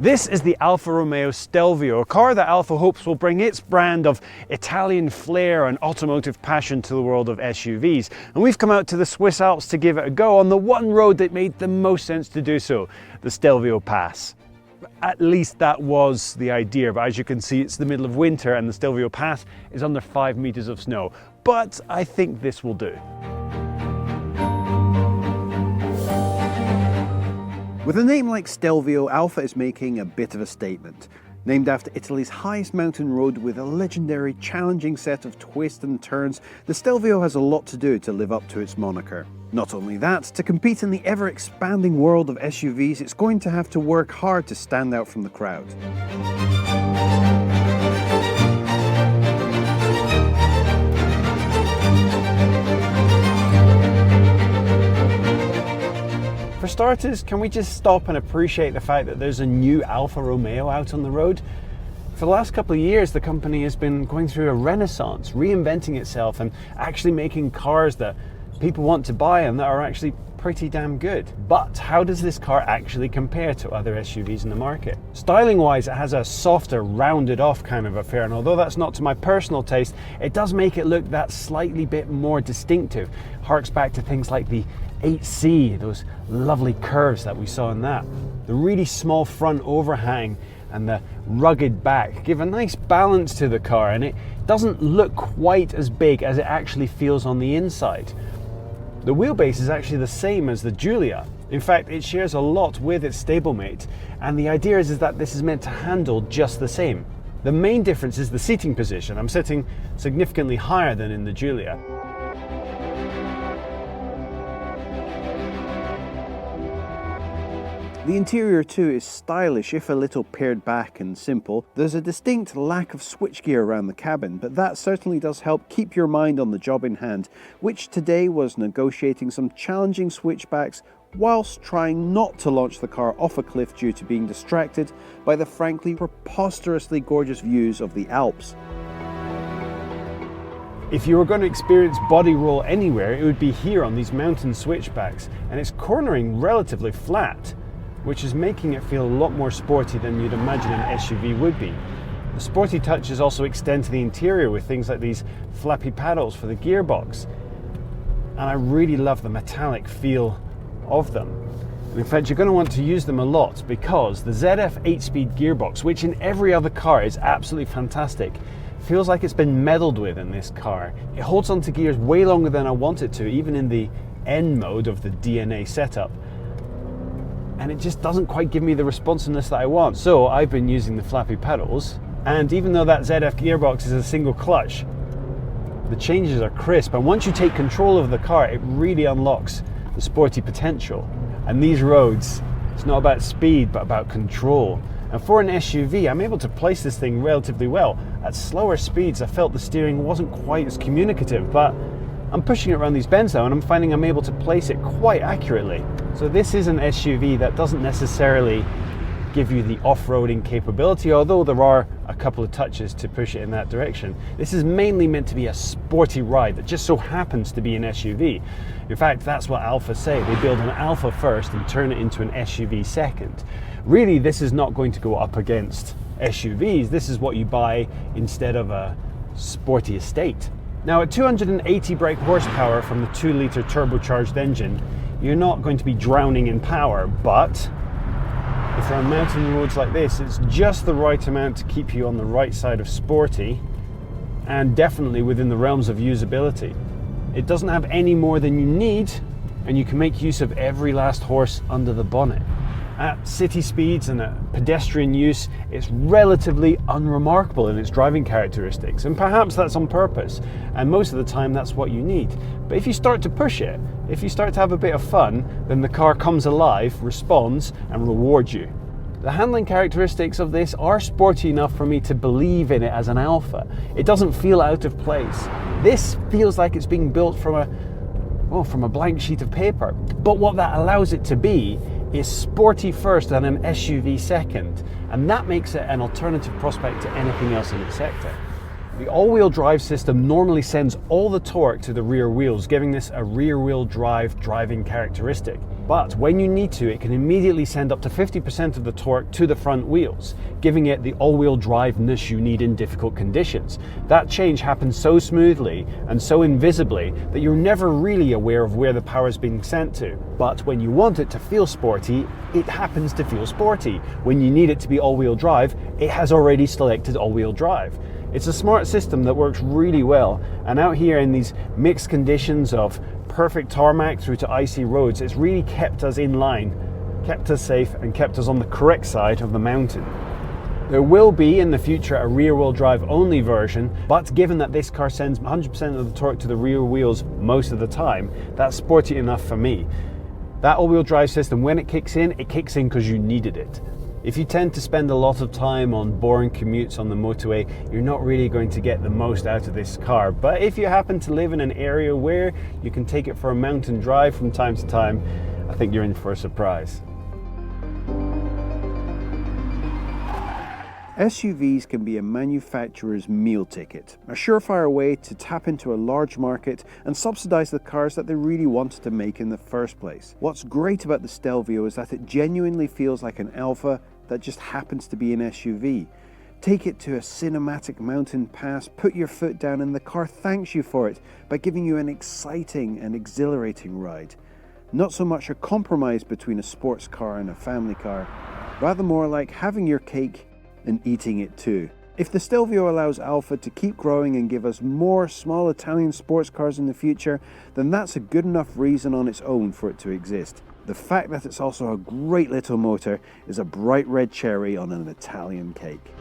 This is the Alfa Romeo Stelvio, a car that Alfa hopes will bring its brand of Italian flair and automotive passion to the world of SUVs. And we've come out to the Swiss Alps to give it a go on the one road that made the most sense to do so, the Stelvio Pass. At least that was the idea, but as you can see, it's the middle of winter and the Stelvio Pass is under 5 meters of snow. But I think this will do. With a name like Stelvio, Alfa is making a bit of a statement. Named after Italy's highest mountain road with a legendary, challenging set of twists and turns, the Stelvio has a lot to do to live up to its moniker. Not only that, to compete in the ever-expanding world of SUVs, it's going to have to work hard to stand out from the crowd. For starters, can we just stop and appreciate the fact that there's a new Alfa Romeo out on the road? For the last couple of years, the company has been going through a renaissance, reinventing itself and actually making cars that people want to buy and that are actually pretty damn good. But how does this car actually compare to other SUVs in the market? Styling wise, it has a softer, rounded off kind of affair, and although that's not to my personal taste, it does make it look that slightly bit more distinctive. Harks back to things like the 8C, those lovely curves that we saw in that. The really small front overhang and the rugged back give a nice balance to the car, and it doesn't look quite as big as it actually feels on the inside. The wheelbase is actually the same as the Giulia. In fact, it shares a lot with its stablemate, and the idea is that this is meant to handle just the same. The main difference is the seating position. I'm sitting significantly higher than in the Giulia. The interior too is stylish, if a little pared back and simple. There's a distinct lack of switchgear around the cabin, but that certainly does help keep your mind on the job in hand, which today was negotiating some challenging switchbacks whilst trying not to launch the car off a cliff due to being distracted by the frankly preposterously gorgeous views of the Alps. If you were going to experience body roll anywhere, it would be here on these mountain switchbacks, and it's cornering relatively flat, which is making it feel a lot more sporty than you'd imagine an SUV would be. The sporty touches also extend to the interior with things like these flappy paddles for the gearbox. And I really love the metallic feel of them. And in fact, you're going to want to use them a lot because the ZF 8-speed gearbox, which in every other car is absolutely fantastic, feels like it's been meddled with in this car. It holds onto gears way longer than I want it to, even in the N mode of the DNA setup. And it just doesn't quite give me the responsiveness that I want. So I've been using the flappy pedals, and even though that ZF gearbox is a single clutch, the changes are crisp, and once you take control of the car, it really unlocks the sporty potential. And these roads, it's not about speed, but about control. And for an SUV, I'm able to place this thing relatively well. At slower speeds, I felt the steering wasn't quite as communicative, but I'm pushing it around these bends now, and I'm finding I'm able to place it quite accurately. So this is an SUV that doesn't necessarily give you the off-roading capability, although there are a couple of touches to push it in that direction. This is mainly meant to be a sporty ride that just so happens to be an SUV. In fact, that's what Alfa say. They build an Alfa first and turn it into an SUV second. Really, this is not going to go up against SUVs. This is what you buy instead of a sporty estate. Now, at 280 brake horsepower from the 2-litre turbocharged engine, you're not going to be drowning in power, but if you're on mountain roads like this, it's just the right amount to keep you on the right side of sporty and definitely within the realms of usability. It doesn't have any more than you need, and you can make use of every last horse under the bonnet. At city speeds and at pedestrian use, it's relatively unremarkable in its driving characteristics, and perhaps that's on purpose, and most of the time that's what you need. But if you start to push it, if you start to have a bit of fun, then the car comes alive, responds, and rewards you. The handling characteristics of this are sporty enough for me to believe in it as an Alfa. It doesn't feel out of place. This feels like it's being built from a blank sheet of paper. But what that allows it to be is sporty first and an SUV second, and that makes it an alternative prospect to anything else in its sector. The all-wheel drive system normally sends all the torque to the rear wheels, giving this a rear-wheel drive driving characteristic. But when you need to, it can immediately send up to 50% of the torque to the front wheels, giving it the all-wheel drive-ness you need in difficult conditions. That change happens so smoothly and so invisibly that you're never really aware of where the power is being sent to. But when you want it to feel sporty, it happens to feel sporty. When you need it to be all-wheel drive, it has already selected all-wheel drive. It's a smart system that works really well, and out here in these mixed conditions of perfect tarmac through to icy roads, it's really kept us in line, kept us safe, and kept us on the correct side of the mountain. There will be in the future a rear-wheel drive only version, but given that this car sends 100% of the torque to the rear wheels most of the time, that's sporty enough for me. That all-wheel drive system, when it kicks in because you needed it. If you tend to spend a lot of time on boring commutes on the motorway, you're not really going to get the most out of this car. But if you happen to live in an area where you can take it for a mountain drive from time to time, I think you're in for a surprise. SUVs can be a manufacturer's meal ticket, a surefire way to tap into a large market and subsidize the cars that they really wanted to make in the first place. What's great about the Stelvio is that it genuinely feels like an Alfa that just happens to be an SUV. Take it to a cinematic mountain pass, put your foot down, and the car thanks you for it by giving you an exciting and exhilarating ride. Not so much a compromise between a sports car and a family car, rather more like having your cake and eating it too. If the Stelvio allows Alfa to keep growing and give us more small Italian sports cars in the future, then that's a good enough reason on its own for it to exist. The fact that it's also a great little motor is a bright red cherry on an Italian cake.